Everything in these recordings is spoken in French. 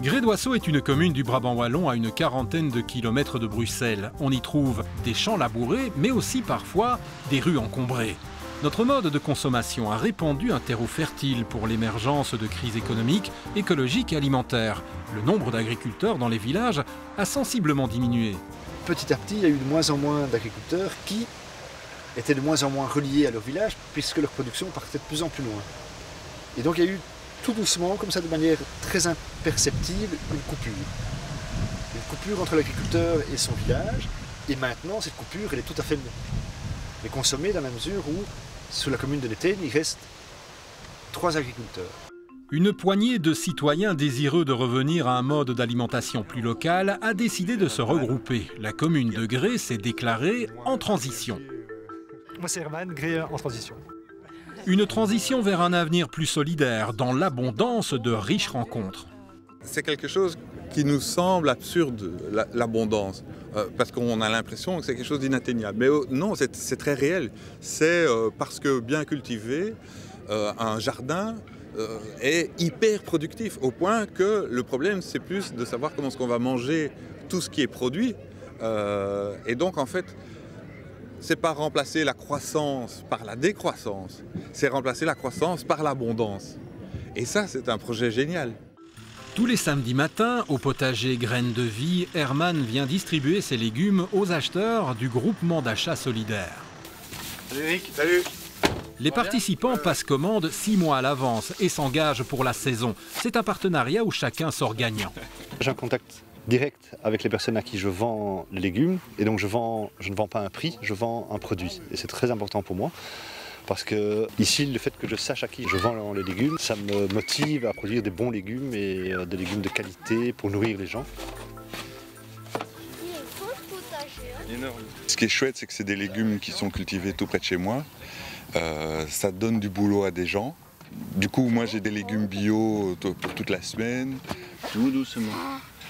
Gré-d'Oisseau est une commune du Brabant wallon à une quarantaine de kilomètres de Bruxelles. On y trouve des champs labourés, mais aussi parfois des rues encombrées. Notre mode de consommation a répandu un terreau fertile pour l'émergence de crises économiques, écologiques et alimentaires. Le nombre d'agriculteurs dans les villages a sensiblement diminué. Petit à petit, il y a eu de moins en moins d'agriculteurs qui étaient de moins en moins reliés à leur village puisque leur production partait de plus en plus loin. Et donc il y a eu tout doucement, comme ça de manière très imperceptible, une coupure. Une coupure entre l'agriculteur et son village. Et maintenant, cette coupure, elle est tout à fait consommée dans la mesure où, sur la commune de Netten, il reste 3 agriculteurs. Une poignée de citoyens désireux de revenir à un mode d'alimentation plus local a décidé de se regrouper. La commune de Gré s'est déclarée en transition. Moi c'est Herman, Gré en transition. Une transition vers un avenir plus solidaire, dans l'abondance de riches rencontres. C'est quelque chose qui nous semble absurde, l'abondance, parce qu'on a l'impression que c'est quelque chose d'inatteignable. Mais non, c'est très réel. C'est parce que bien cultivé, un jardin est hyper productif, au point que le problème, c'est plus de savoir comment est-ce qu'on va manger tout ce qui est produit. Et donc, en fait, c'est pas remplacer la croissance par la décroissance, c'est remplacer la croissance par l'abondance. Et ça, c'est un projet génial. Tous les samedis matins, au potager Graines de Vie, Herman vient distribuer ses légumes aux acheteurs du groupement d'achat solidaire. Salut Eric, salut. Les participants passent commande 6 mois à l'avance et s'engagent pour la saison. C'est un partenariat où chacun sort gagnant. J'ai un contact direct avec les personnes à qui je vends les légumes et donc je ne vends pas un prix, je vends un produit. Et c'est très important pour moi. Parce que ici, le fait que je sache à qui je vends les légumes, ça me motive à produire des bons légumes et des légumes de qualité pour nourrir les gens. Ce qui est chouette, c'est que c'est des légumes qui sont cultivés tout près de chez moi. Ça donne du boulot à des gens. Du coup, moi, j'ai des légumes bio pour toute la semaine. Tout doucement.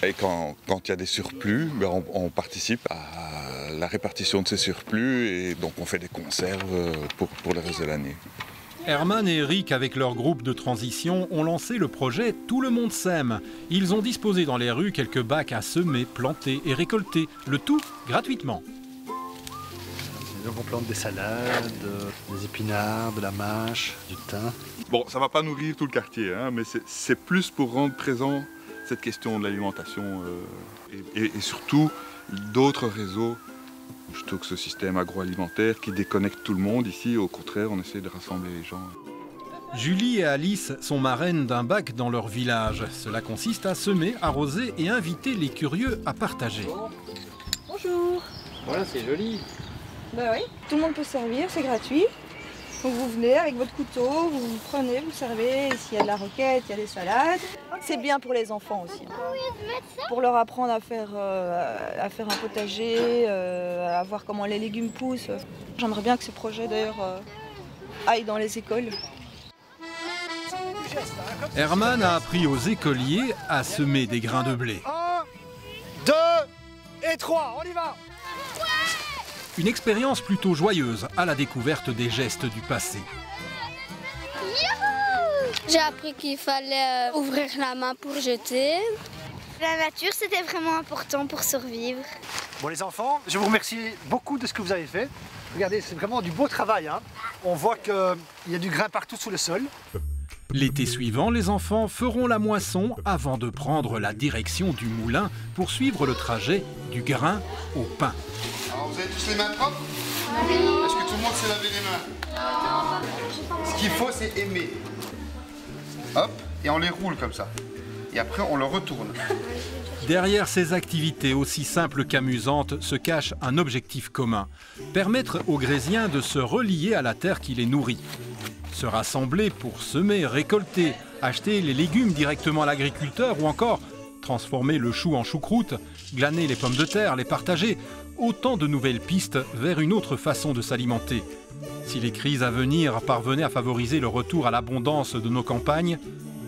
Et quand il y a des surplus, ben on participe à la répartition de ces surplus et donc on fait des conserves pour le reste de l'année. Herman et Eric, avec leur groupe de transition, ont lancé le projet Tout le monde sème. Ils ont disposé dans les rues quelques bacs à semer, planter et récolter, le tout gratuitement. Donc on plante des salades, des épinards, de la mâche, du thym. Bon, ça ne va pas nourrir tout le quartier, hein, mais c'est plus pour rendre présent cette question de l'alimentation et surtout d'autres réseaux plutôt que ce système agroalimentaire qui déconnecte tout le monde. Ici, au contraire, on essaie de rassembler les gens. Julie et Alice sont marraines d'un bac dans leur village. Cela consiste à semer, arroser et inviter les curieux à partager. Bonjour. Voilà, c'est joli. Bah oui, tout le monde peut servir, c'est gratuit. Donc vous venez avec votre couteau, vous prenez, vous servez. S'il y a de la roquette, il y a des salades. C'est bien pour les enfants aussi. Pour leur apprendre à faire un potager, à voir comment les légumes poussent. J'aimerais bien que ce projet d'ailleurs aille dans les écoles. Herman a appris aux écoliers à semer des grains de blé. 1, 2 et 3, on y va! Une expérience plutôt joyeuse à la découverte des gestes du passé. J'ai appris qu'il fallait ouvrir la main pour jeter. La nature, c'était vraiment important pour survivre. Bon les enfants, je vous remercie beaucoup de ce que vous avez fait. Regardez, c'est vraiment du beau travail, hein. On voit qu'il y a du grain partout sous le sol. L'été suivant, les enfants feront la moisson avant de prendre la direction du moulin pour suivre le trajet du grain au pain. Alors vous avez tous les mains propres? Oui. Est-ce que tout le monde s'est lavé les mains? Non. Ce qu'il faut, c'est aimer. Hop, et on les roule comme ça. Et après, on le retourne. Derrière ces activités aussi simples qu'amusantes se cache un objectif commun. Permettre aux Grésiens de se relier à la terre qui les nourrit. Se rassembler pour semer, récolter, acheter les légumes directement à l'agriculteur ou encore transformer le chou en choucroute, glaner les pommes de terre, les partager. Autant de nouvelles pistes vers une autre façon de s'alimenter. Si les crises à venir parvenaient à favoriser le retour à l'abondance de nos campagnes,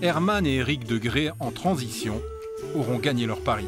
Herman et Eric de Gré, en transition, auront gagné leur pari.